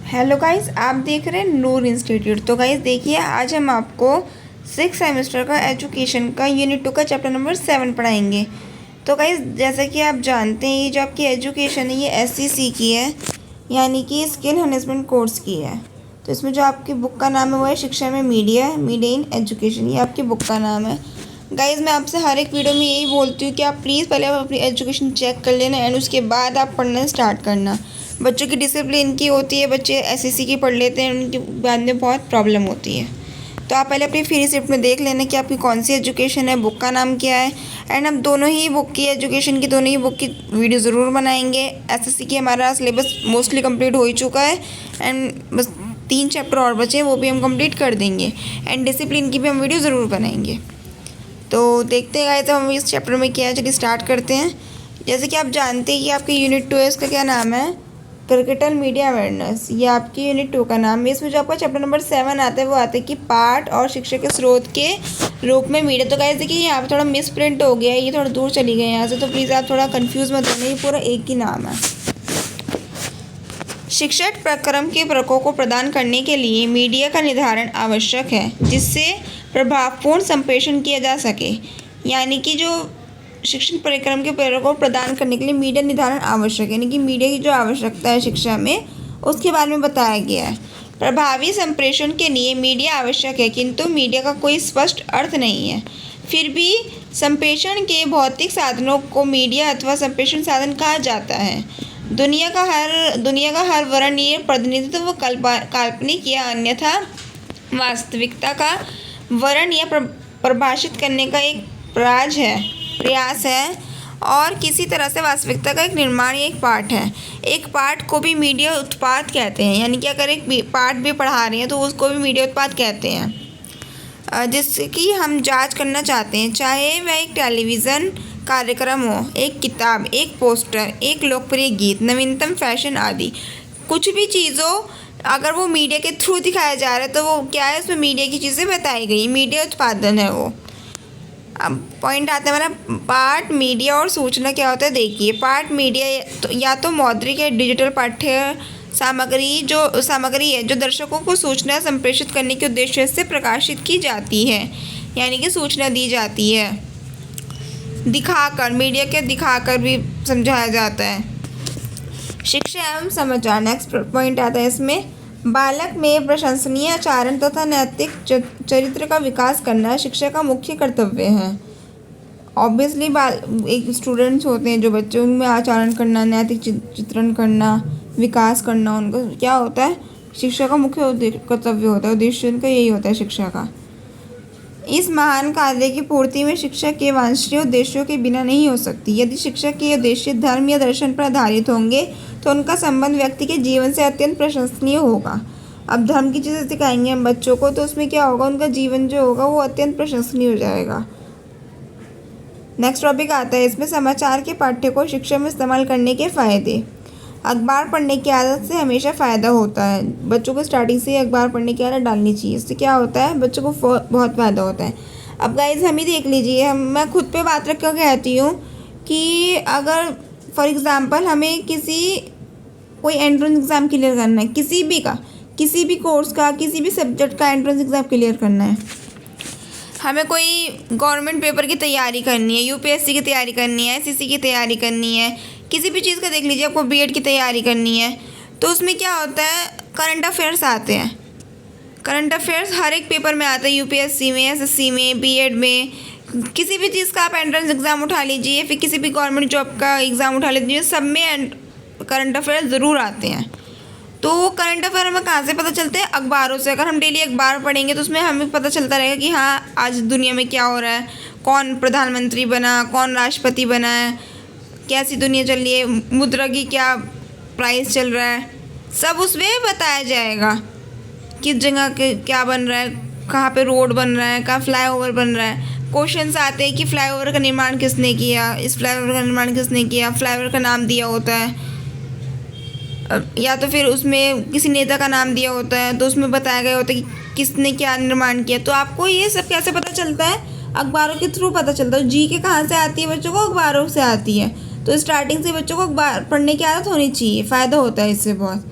Hello guys, आप देख रहे हैं नूर इंस्टीट्यूट। तो गाइस देखिए, आज हम आपको 6 सेमेस्टर का एजुकेशन का यूनिट 2 का चैप्टर नंबर 7 पढ़ाएंगे। तो गाइस जैसा कि आप जानते हैं, ये जो आपकी एजुकेशन है ये SCC की है, यानी कि स्किल एनहांसमेंट कोर्स की है। तो इसमें जो आपकी बुक का नाम है वो है शिक्षा में मीडिया इन एजुकेशन, ये आपकी बुक का नाम है। गाइज़ मैं आपसे हर एक वीडियो में यही बोलती हूँ कि आप प्लीज़ पहले आप अपनी एजुकेशन चेक कर लेना एंड उसके बाद आप पढ़ना स्टार्ट करना। बच्चों की डिसिप्लिन की होती है, बच्चे SCC की पढ़ लेते हैं, उनके बाद में बहुत प्रॉब्लम होती है। तो आप पहले अपनी फ्री रिसिप्ट में देख लेना कि आपकी कौन सी एजुकेशन है, बुक का नाम क्या है। एंड हम दोनों ही बुक की एजुकेशन की दोनों ही बुक की वीडियो ज़रूर बनाएंगे। SSC की हमारा सिलेबस मोस्टली कंप्लीट हो ही चुका है एंड बस 3 चैप्टर और बचे हैं, वो भी हम कंप्लीट कर देंगे। एंड डिसिप्लिन की भी हम वीडियो ज़रूर बनाएंगे। तो देखते हैं तो हम इस चैप्टर में क्या है, चलिए स्टार्ट करते हैं। जैसे कि आप जानते हैं कि आपकी यूनिट 2 है, इसका क्या नाम है, क्रिकेटल मीडिया अवेयरनेस। ये आपकी यूनिट 2 का नाम है। इसमें जो आपका चैप्टर नंबर 7 आता है वो आता है कि पाठ और शिक्षा के स्रोत के रूप में मीडिया। तो गाइस देखिए, यहाँ पर थोड़ा मिस प्रिंट हो गया है, ये थोड़ा दूर चली गई यहाँ से, तो प्लीज़ आप थोड़ा कन्फ्यूज़ मत होना, ये पूरा एक ही नाम है। शिक्षण प्रक्रम के प्रकों को प्रदान करने के लिए मीडिया का निर्धारण आवश्यक है, जिससे प्रभावपूर्ण संप्रेषण किया जा सके। यानी कि जो शिक्षण कार्यक्रम के प्रकों को प्रदान करने के लिए मीडिया निर्धारण आवश्यक है, यानी कि मीडिया की जो आवश्यकता है शिक्षा में, उसके बारे में बताया गया है। प्रभावी संप्रेषण के लिए मीडिया आवश्यक है, किंतु मीडिया का कोई स्पष्ट अर्थ नहीं है। फिर भी संप्रेषण के भौतिक साधनों को मीडिया अथवा संप्रेषण साधन कहा जाता है। दुनिया का हर वर्णनीय प्रतिनिधित्व काल्पनिक या अन्यथा वास्तविकता का वर्ण या परिभाषित करने का एक प्रयास है और किसी तरह से वास्तविकता का एक निर्माण या एक पाठ है। एक पाठ को भी मीडिया उत्पाद कहते हैं, यानी कि अगर एक पाठ भी पढ़ा रहे हैं तो उसको भी मीडिया उत्पाद कहते हैं, जिससे कि हम जांच करना चाहते हैं, चाहे वह एक टेलीविज़न कार्यक्रम हो, एक किताब, एक पोस्टर, एक लोकप्रिय गीत, नवीनतम फैशन आदि। कुछ भी चीज़ हो, अगर वो मीडिया के थ्रू दिखाया जा रहा है तो वो क्या है, उसमें मीडिया की चीज़ें बताई गई, मीडिया उत्पादन है वो। अब पॉइंट आता है हमारा पाठ, मीडिया और सूचना क्या होता है। देखिए, पाठ मीडिया या तो मौद्रिक या डिजिटल पाठ्य सामग्री है जो दर्शकों को सूचना संप्रेषित करने के उद्देश्य से प्रकाशित की जाती है, यानी कि सूचना दी जाती है। मीडिया के दिखाकर भी समझाया जाता है। शिक्षा एवं समाचार, नेक्स्ट पॉइंट आता है इसमें, बालक में प्रशंसनीय आचरण तथा नैतिक चरित्र का विकास करना शिक्षा का मुख्य कर्तव्य है। ऑब्वियसली एक स्टूडेंट्स होते हैं जो बच्चे, उनमें आचरण करना, नैतिक चित्रण करना, विकास करना, उनका क्या होता है, शिक्षा का मुख्य कर्तव्य होता है, उद्देश्य उनका यही होता है शिक्षा का। इस महान कार्य की पूर्ति में शिक्षा के वांछनीय उद्देश्यों के बिना नहीं हो सकती। यदि शिक्षा के उद्देश्य धर्म या दर्शन पर आधारित होंगे तो उनका संबंध व्यक्ति के जीवन से अत्यंत प्रशंसनीय होगा। अब धर्म की चीज़ें सिखाएंगे हम बच्चों को तो उसमें क्या होगा, उनका जीवन जो होगा वो अत्यंत प्रशंसनीय हो जाएगा। नेक्स्ट टॉपिक आता है इसमें, समाचार के पाठ्य को शिक्षा में इस्तेमाल करने के फ़ायदे। अखबार पढ़ने की आदत से हमेशा फ़ायदा होता है। बच्चों को स्टार्टिंग से अखबार पढ़ने की आदत डालनी चाहिए, इससे क्या होता है, बच्चों को बहुत फ़ायदा होता है। अब गाइज हम ही देख लीजिए, मैं खुद पे बात रख कर कहती हूँ कि अगर फॉर एग्ज़ाम्पल हमें कोई एंट्रेंस एग्ज़ाम क्लियर करना है, किसी भी कोर्स का, किसी भी सब्जेक्ट का एंट्रेंस एग्ज़ाम क्लियर करना है, हमें कोई गवर्नमेंट पेपर की तैयारी करनी है, UPSC की तैयारी करनी है, SCC की तैयारी करनी है, किसी भी चीज़ का देख लीजिए, आपको BED की तैयारी करनी है, तो उसमें क्या होता है, करंट अफेयर्स आते हैं। करंट अफेयर्स हर एक पेपर में आता है, UPSC में, SSC में, BED में, किसी भी चीज़ का आप एंट्रेंस एग्ज़ाम उठा लीजिए, फिर किसी भी गवर्नमेंट जॉब का एग्ज़ाम उठा लीजिए, सब में करंट अफेयर्स ज़रूर आते हैं। तो करंट अफेयर हमें कहाँ से पता चलते हैं, अखबारों से। अगर हम डेली अखबार पढ़ेंगे तो उसमें हमें पता चलता रहेगा कि हाँ आज दुनिया में क्या हो रहा है, कौन प्रधानमंत्री बना, कौन राष्ट्रपति बना है, कैसी दुनिया चल रही है, मुद्रा की क्या प्राइस चल रहा है, सब उसमें बताया जाएगा। किस जगह के क्या बन रहा है, कहाँ पे रोड बन रहा है, कहाँ फ्लाईओवर बन रहा है। क्वेश्चंस आते हैं कि फ्लाईओवर का निर्माण किसने किया, इस फ्लाईओवर का निर्माण किसने किया, फ्लाईओवर का नाम दिया होता है, या तो फिर उसमें किसी नेता का नाम दिया होता है, तो उसमें बताया गया होता है कि किसने क्या निर्माण किया। तो आपको ये सब कैसे पता चलता है, अखबारों के थ्रू पता चलता है। GK कहाँ से आती है बच्चों को, अखबारों से आती है। तो स्टार्टिंग से बच्चों को अखबार पढ़ने की आदत होनी चाहिए, फ़ायदा होता है इससे बहुत।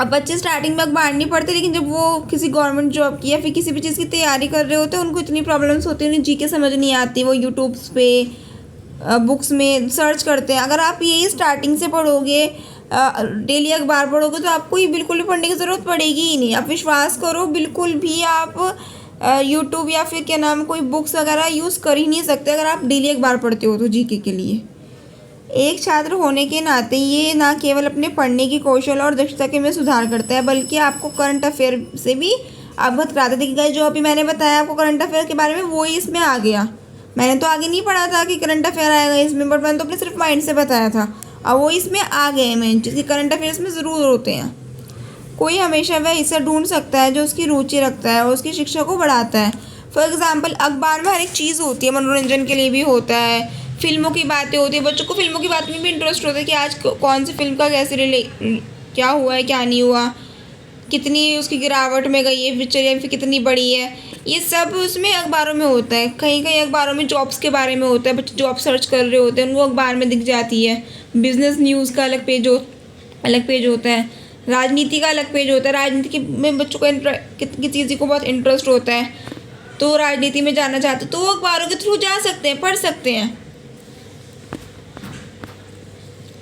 अब बच्चे स्टार्टिंग में अखबार नहीं पढ़ते, लेकिन जब वो किसी गवर्नमेंट जॉब की या फिर किसी भी चीज़ की तैयारी कर रहे होते हैं, उनको इतनी प्रॉब्लम्स होती हैं, उन्हें जीके समझ नहीं आती, वो यूट्यूब्स पे बुक्स में सर्च करते हैं। अगर आप यही स्टार्टिंग से पढ़ोगे, डेली अखबार पढ़ोगे, तो आपको ये बिल्कुल भी पढ़ने की ज़रूरत पड़ेगी ही नहीं। आप विश्वास करो, बिल्कुल भी आप यूट्यूब या फिर क्या नाम कोई बुक्स वगैरह यूज़ कर ही नहीं सकते अगर आप डेली अखबार पढ़ते हो तो जीके के लिए। एक छात्र होने के नाते ये ना केवल अपने पढ़ने की कौशल और दक्षता के में सुधार करता है, बल्कि आपको करंट अफेयर से भी अवगत कराता है। देखिए जो अभी मैंने बताया आपको करंट अफेयर के बारे में, वो ही इसमें आ गया। मैंने तो आगे नहीं पढ़ा था कि करंट अफेयर आएगा इसमें, बट मैंने तो अपने सिर्फ माइंड से बताया था, और वो इसमें आ गए हैं मेन चीज़ कि करंट अफेयर्स में ज़रूर होते हैं। कोई हमेशा वह हिस्सा ढूंढ सकता है जो उसकी रुचि रखता है और उसकी शिक्षा को बढ़ाता है। फॉर एग्जाम्पल अखबार में हर एक चीज़ होती है, मनोरंजन के लिए भी होता है, फिल्मों की बातें होती है, बच्चों को फिल्मों की बात में भी इंटरेस्ट होता है कि आज कौन सी फिल्म का कैसे क्या हुआ है, क्या नहीं हुआ, कितनी उसकी गिरावट में गई है पिक्चर या फिर कितनी बड़ी है, ये सब उसमें अखबारों में होता है। कहीं कहीं अखबारों में जॉब्स के बारे में होता है, बच्चे जॉब सर्च कर रहे होते हैं, उनको अखबार में दिख जाती है। बिजनेस न्यूज़ का अलग पेज होता है, राजनीति का अलग पेज होता है। राजनीति में बच्चों को किसी को बहुत इंटरेस्ट होता है, तो राजनीति में जाना चाहते तो वो अखबारों के थ्रू जा सकते हैं, पढ़ सकते हैं।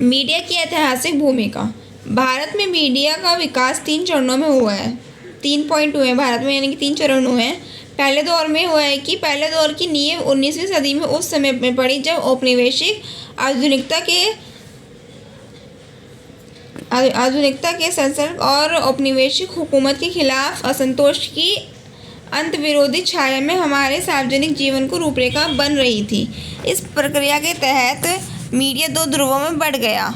मीडिया की ऐतिहासिक भूमिका। भारत में मीडिया का विकास 3 चरणों में हुआ है। 3 पॉइंट हुए हैं भारत में, यानी कि 3 चरण हुए हैं। पहले दौर में हुआ है कि पहले दौर की नींव 19वीं सदी में उस समय में पड़ी जब औपनिवेशिक आधुनिकता के संसर्ग और औपनिवेशिक हुकूमत के खिलाफ असंतोष की अंत विरोधी छाया में हमारे सार्वजनिक जीवन को रूपरेखा बन रही थी। इस प्रक्रिया के तहत मीडिया 2 ध्रुवों में बढ़ गया।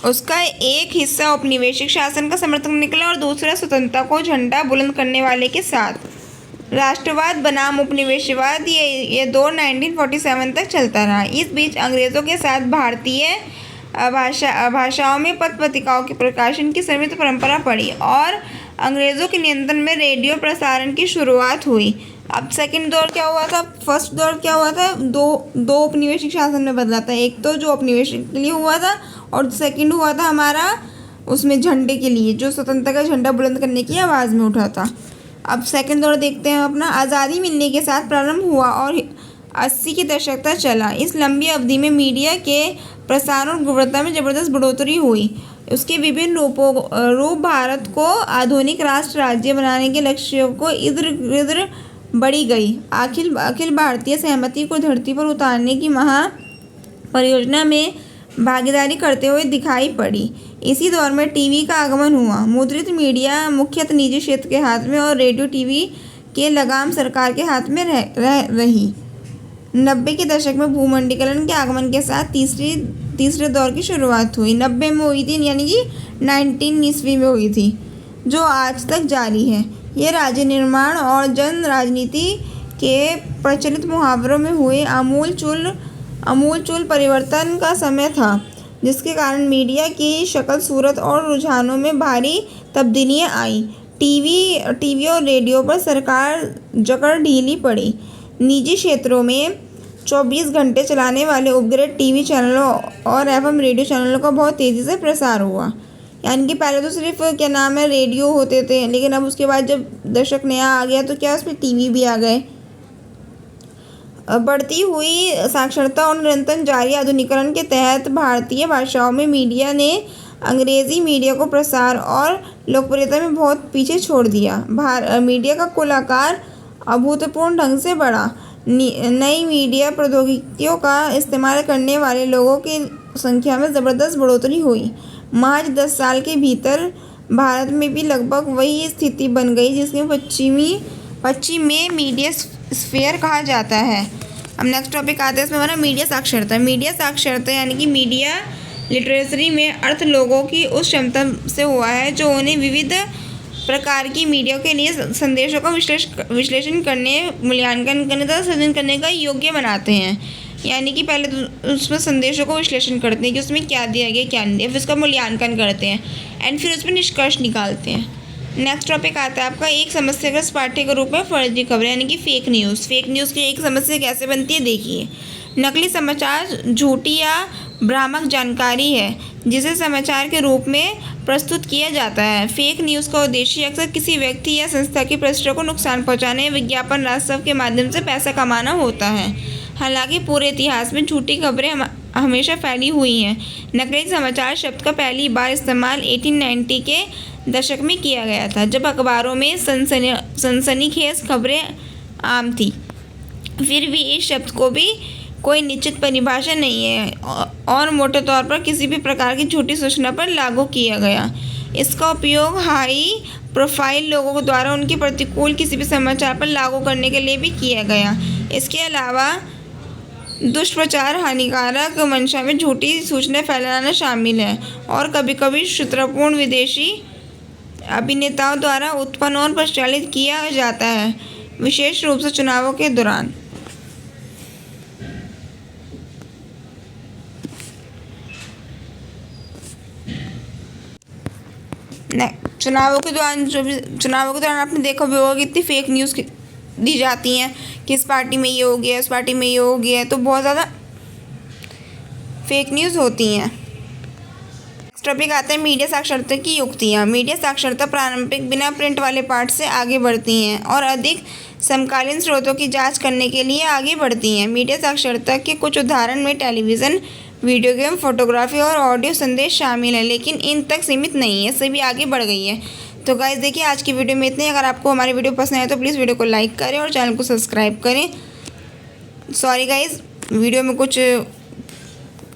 उसका एक हिस्सा औपनिवेशिक शासन का समर्थन निकला और दूसरा स्वतंत्रता को झंडा बुलंद करने वाले के साथ राष्ट्रवाद बनाम उपनिवेशवाद। ये दौर 1947 तक चलता रहा। इस बीच अंग्रेज़ों के साथ भारतीय भाषाओं में पत्र पत्रिकाओं के प्रकाशन की समृद्ध परंपरा पड़ी और अंग्रेज़ों के नियंत्रण में रेडियो प्रसारण की शुरुआत हुई। अब सेकंड दौर क्या हुआ था, फर्स्ट दौर क्या हुआ था, दो औपनिवेशिक शासन में बदला था। एक तो जो औपनिवेशिक के लिए हुआ था और सेकंड हुआ था हमारा उसमें झंडे के लिए, जो स्वतंत्रता का झंडा बुलंद करने की आवाज़ में उठा था। अब सेकंड दौर देखते हैं अपना। आज़ादी मिलने के साथ प्रारंभ हुआ और 80 के दशक तक चला। इस लंबी अवधि में मीडिया के प्रसार और गुणवत्ता में ज़बरदस्त बढ़ोतरी हुई। उसके विभिन्न रूप भारत को आधुनिक राष्ट्र राज्य बनाने के लक्ष्यों को इधर गिर्द बढ़ी गई। अखिल भारतीय सहमति को धरती पर उतारने की महा परियोजना में भागीदारी करते हुए दिखाई पड़ी। इसी दौर में टीवी का आगमन हुआ। मुद्रित मीडिया मुख्यतः निजी क्षेत्र के हाथ में और रेडियो टीवी के लगाम सरकार के हाथ में रही। 90 के दशक में भूमंडलीकरण के आगमन के साथ तीसरे दौर की शुरुआत हुई। 90 में हुई थी, यानी कि 19 ईस्वी में हुई थी, जो आज तक जारी है। यह राज्य निर्माण और जन राजनीति के प्रचलित मुहावरों में हुए आमूलचूल परिवर्तन का समय था, जिसके कारण मीडिया की शक्ल सूरत और रुझानों में भारी तब्दीलियां आई। टीवी और रेडियो पर सरकार जकड़ ढीली पड़ी। निजी क्षेत्रों में 24 घंटे चलाने वाले उपग्रेड टीवी चैनलों और एफएम रेडियो चैनलों का बहुत तेज़ी से प्रसार हुआ। यानी कि पहले तो सिर्फ रेडियो होते थे, लेकिन अब उसके बाद जब दशक नया आ गया तो क्या उसमें टीवी भी आ गए। बढ़ती हुई साक्षरता और निरंतर जारी आधुनिकीकरण के तहत भारतीय भाषाओं में मीडिया ने अंग्रेज़ी मीडिया को प्रसार और लोकप्रियता में बहुत पीछे छोड़ दिया। मीडिया का कुल आकार अभूतपूर्व ढंग से बढ़ा। नई मीडिया प्रौद्योगिकियों का इस्तेमाल करने वाले लोगों की संख्या में ज़बरदस्त बढ़ोतरी हुई। महज 10 साल के भीतर भारत में भी लगभग वही स्थिति बन गई जिसमें पश्चिम में मीडिया स्फीयर कहा जाता है। अब नेक्स्ट टॉपिक आते हैं, इसमें हमारा मीडिया साक्षरता। मीडिया साक्षरता यानी कि मीडिया लिटरेसी में अर्थ लोगों की उस क्षमता से हुआ है जो उन्हें विविध प्रकार की मीडिया के लिए संदेशों का विश्लेषण करने, मूल्यांकन करने तथा सृजन करने का योग्य बनाते हैं। यानी कि पहले तो उसमें संदेशों को विश्लेषण करते हैं कि उसमें क्या दिया गया क्या नहीं दिया, फिर उसका मूल्यांकन करते हैं एंड फिर उसमें निष्कर्ष निकालते हैं। नेक्स्ट टॉपिक आता है आपका एक समस्याग्रस्त पाठ्य के रूप में फर्जी खबरें यानी कि फेक न्यूज़। फेक न्यूज़ की एक समस्या कैसे बनती है देखिए। नकली समाचार, झूठी या भ्रामक जानकारी है जिसे समाचार के रूप में प्रस्तुत किया जाता है। फेक न्यूज़ का उद्देश्य अक्सर किसी व्यक्ति या संस्था की प्रतिष्ठा को नुकसान पहुंचाने या विज्ञापन राजस्व के माध्यम से पैसा कमाना होता है। हालांकि पूरे इतिहास में झूठी खबरें हमेशा फैली हुई हैं। नकली समाचार शब्द का पहली बार इस्तेमाल 1890 के दशक में किया गया था, जब अखबारों में सनसनीखेज खबरें आम थी। फिर भी इस शब्द को भी कोई निश्चित परिभाषा नहीं है और मोटे तौर पर किसी भी प्रकार की झूठी सूचना पर लागू किया गया। इसका उपयोग हाई प्रोफाइल लोगों द्वारा उनके प्रतिकूल किसी भी समाचार पर लागू करने के लिए भी किया गया। इसके अलावा दुष्प्रचार, हानिकारक मंशा में झूठी सूचना फैलाना शामिल है और कभी कभी शत्रुतापूर्ण विदेशी अभिनेताओं द्वारा उत्पन्न और प्रचलित किया जाता है, विशेष रूप से चुनावों के दौरान। चुनावों के दौरान आपने देखा भी होगा कितनी फेक न्यूज़ दी जाती हैं, किस पार्टी में ये हो गया, उस पार्टी में ये हो गया, तो बहुत ज़्यादा फेक न्यूज़ होती हैं। नेक्स्ट टॉपिक आता है मीडिया साक्षरता की युक्तियाँ। मीडिया साक्षरता पारंपरिक बिना प्रिंट वाले पाठ से आगे बढ़ती हैं और अधिक समकालीन स्रोतों की जांच करने के लिए आगे बढ़ती हैं। मीडिया साक्षरता के कुछ उदाहरण में टेलीविज़न, वीडियो गेम, फोटोग्राफी और ऑडियो संदेश शामिल हैं, लेकिन इन तक सीमित नहीं है, सभी आगे बढ़ गई है। तो गाइस देखिए, आज की वीडियो में इतने। अगर आपको हमारी वीडियो पसंद आए तो प्लीज़ वीडियो को लाइक करें और चैनल को सब्सक्राइब करें। सॉरी गाइस, वीडियो में कुछ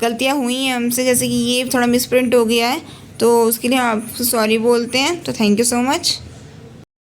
गलतियाँ हुई हैं हमसे, जैसे कि ये थोड़ा मिसप्रिंट हो गया है, तो उसके लिए हम आपको सॉरी बोलते हैं। तो थैंक यू सो मच।